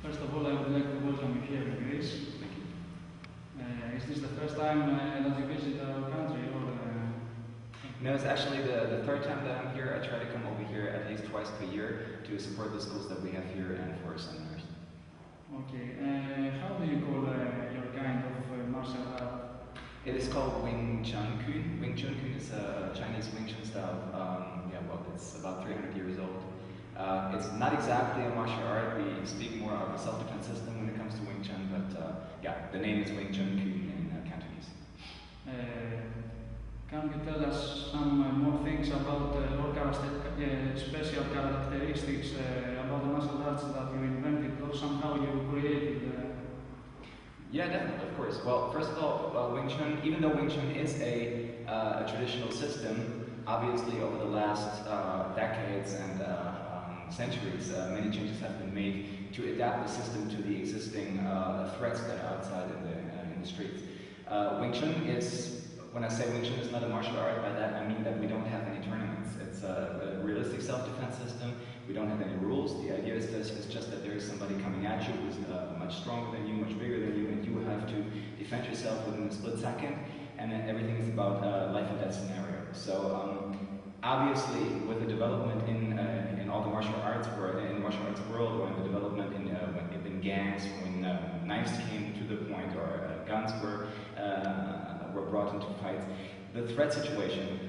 First of all, I would like to welcome you here in Greece. Thank you. Is this the first time that you visit our country? No, it's actually the third time that I'm here. I try to come over here at least twice per year to support the schools that we have here and for seminars. Okay. How do you call your kind of martial art? It is called Wing Chun Kun. Wing Chun Kun is a Chinese Wing Chun style. It's about 300 years old. It's not exactly a martial art. We speak more of a self-defense system when it comes to Wing Chun, but the name is Wing Chun Kun in Cantonese. Can you tell us some more things about special characteristics about the martial arts that you invented or somehow you created? Yeah, definitely, of course. Well, first of all, Wing Chun, even though Wing Chun is a traditional system, obviously over the last decades and centuries, many changes have been made to adapt the system to the existing threats that are outside in the streets. Wing Chun is, when I say Wing Chun is not a martial art, by that I mean that we don't have any tournaments. It's a realistic self-defense system. We don't have any rules. The idea is just that there is somebody coming at you who's much stronger than you, much bigger than you, and you have to defend yourself within a split second. And then everything is about life and death scenario. So obviously, with the development in all the martial arts, or in the martial arts world, or in the development in gangs, when knives came to the point, or guns were brought into fights, the threat situation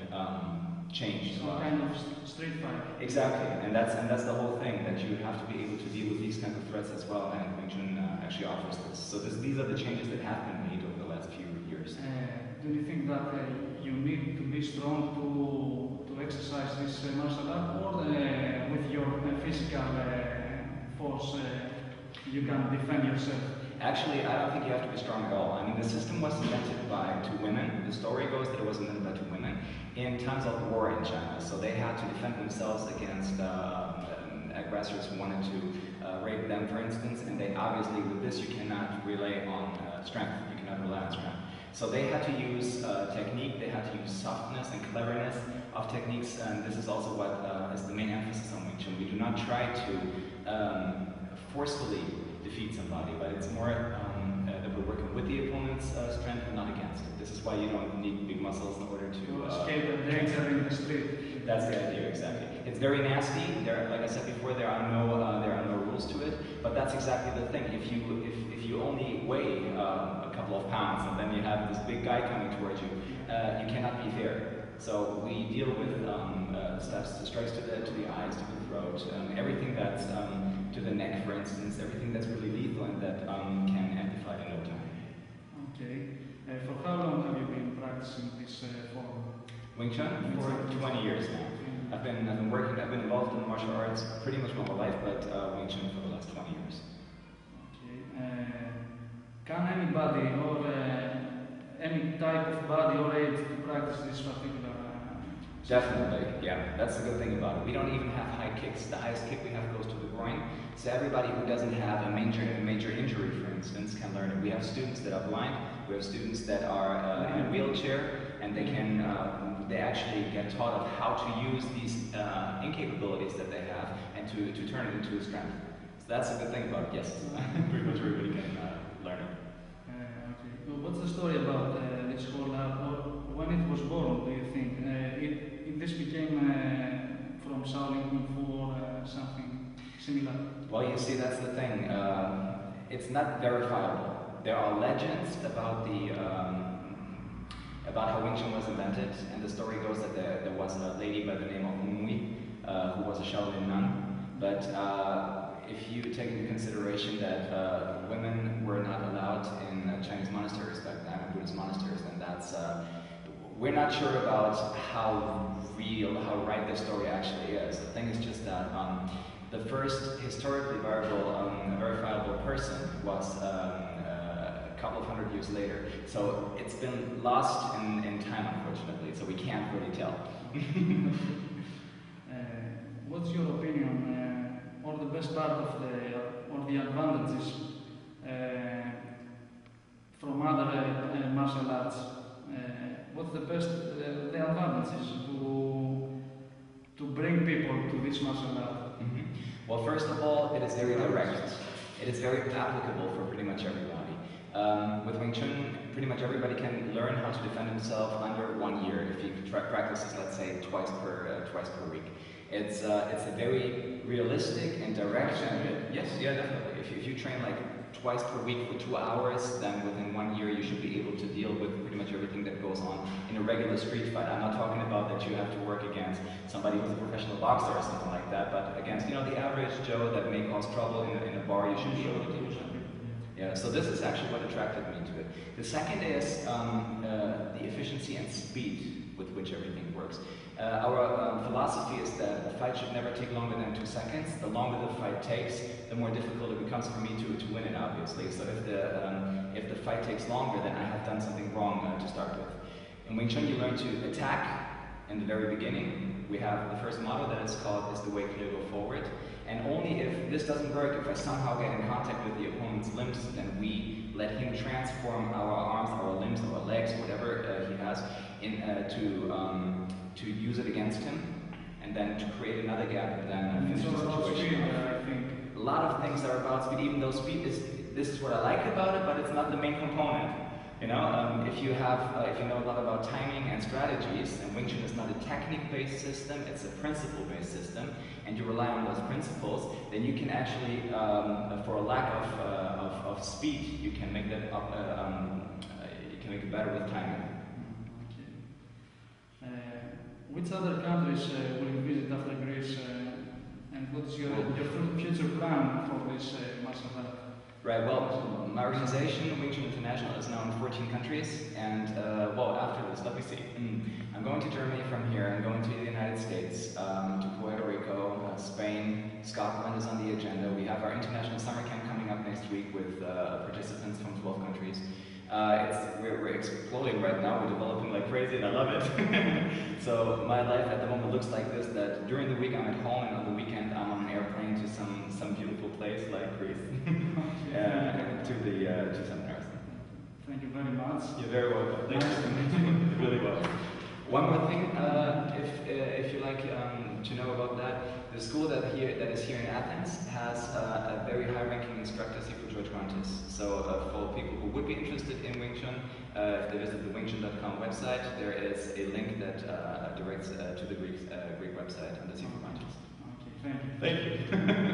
changed. Some kind of street fight. Exactly, and that's the whole thing, that you have to be able to deal with these kinds of threats as well, and Wing Chun actually offers this. So these are the changes that have been made over the last few years. Do you think that you need to be strong to exercise this martial art, or with your physical force you can defend yourself? Actually, I don't think you have to be strong at all. I mean, the system was invented by two women. The story goes that it was invented by two women in times of war in China. So they had to defend themselves against aggressors who wanted to rape them, for instance. And they obviously, with this, you cannot rely on strength. You cannot rely on strength. So they had to use technique. They had to use softness and cleverness of techniques. And this is also what is the main emphasis on Wing Chun. We do not try to forcefully defeat somebody, but it's more that we're working with the opponent's strength and not against it. This is why you don't need big muscles in order to escape the danger in the street. That's the idea, exactly. It's very nasty. Like I said before, there are no rules to it. But that's exactly the thing. If you only weigh a couple of pounds and then you have this big guy coming towards you, you cannot be fair. So we deal with strikes to the eyes, to the throat, everything that's to the neck, for instance, everything that's really lethal and that can amplify in no time. Okay. For how long have you been practicing this form? Wing Chun? For 20 years now. I've been involved in martial arts pretty much my whole life, but Wing Chun for the last 20 years. Okay. Can anybody or any type of body or age to practice this particular? Definitely, yeah. That's the good thing about it. We don't even have high kicks. The highest kick we have goes to the groin. So everybody who doesn't have a major injury, for instance, can learn it. We have students that are blind. We have students that are in a wheelchair, and they actually get taught of how to use these incapabilities that they have and to turn it into a strength. So that's the good thing about it. Yes, pretty much everybody can learn it. Okay. Well, what's the story about this whole art? When it was born, do you think? This became from Shaolin Kung Fu or something similar? Well, you see, that's the thing. It's not verifiable. There are legends about how Wing Chun was invented, and the story goes that there was a lady by the name of Thommy who was a Shaolin nun. But if you take into consideration that women were not allowed in Chinese monasteries back then, Buddhist monasteries, then that's we're not sure about how right the story actually is. The thing is just that the first historically verifiable person was a couple of hundred years later. So it's been lost in time, unfortunately, so we can't really tell. What's your opinion, or the best part of the advantages from other martial arts? What's the advantages to bring people to this martial art? Well, first of all, it is very direct. It is very applicable for pretty much everybody. With Wing Chun, pretty much everybody can learn how to defend himself under 1 year if he practices, let's say, twice per week. It's a very realistic and direct. Yes, yeah, definitely. If you train like twice per week for 2 hours, then within 1 year you should be able to deal with pretty much everything that goes on in a regular street fight. I'm not talking about that you have to work against somebody who's a professional boxer or something like that, but against, you know, the average Joe that may cause trouble in a bar, you should be able to deal with. Yeah, so this is actually what attracted me to it. The second is the efficiency and speed with which everything works. Our philosophy is that a fight should never take longer than 2 seconds. The longer the fight takes, the more difficult it becomes for me to win it, obviously. So if the fight takes longer, then I have done something wrong to start with. In Wing Chun, you learn to attack in the very beginning. We have the first motto that is the way clear, go forward. And only if this doesn't work, if I somehow get in contact with the opponent's limbs, then we let him transform our arms, our limbs, our legs, whatever he has, to use it against him, and then to create another gap, and then finish the situation. I think. A lot of things are about speed, even though speed this is what I like about it, but it's not the main component. You know, if you know a lot about timing and strategies, and Wing Chun is not a technique-based system, it's a principle-based system, and you rely on those principles, then you can actually, for a lack of speed, you can make that up, you can make it better with timing. Which other countries will you visit after Greece, and what is your future plan for this martial art? Right, well, my organization, Wing Chun International, is now in 14 countries, and, well, after this, let me see. I'm going to Germany from here, I'm going to the United States, to Puerto Rico, Spain, Scotland is on the agenda. We have our international summer camp coming up next week with participants from 12 countries. We're exploding right now, we're developing like crazy, and I love it. So my life at the moment looks like this, that during the week I'm at home, and on the weekend I'm on an airplane to some beautiful place like Greece. To seminars. Thank you very much. You're very welcome. Thank you. Really welcome. One more thing, if you like to know about that, the school that is here in Athens has a very high-ranking instructor, Sifu George. So for people who would be interested in Wing Chun, if they visit the wingchun.com website, there is a link that directs to the Greek website on the Sifu George. Okay, thank you. Thank you.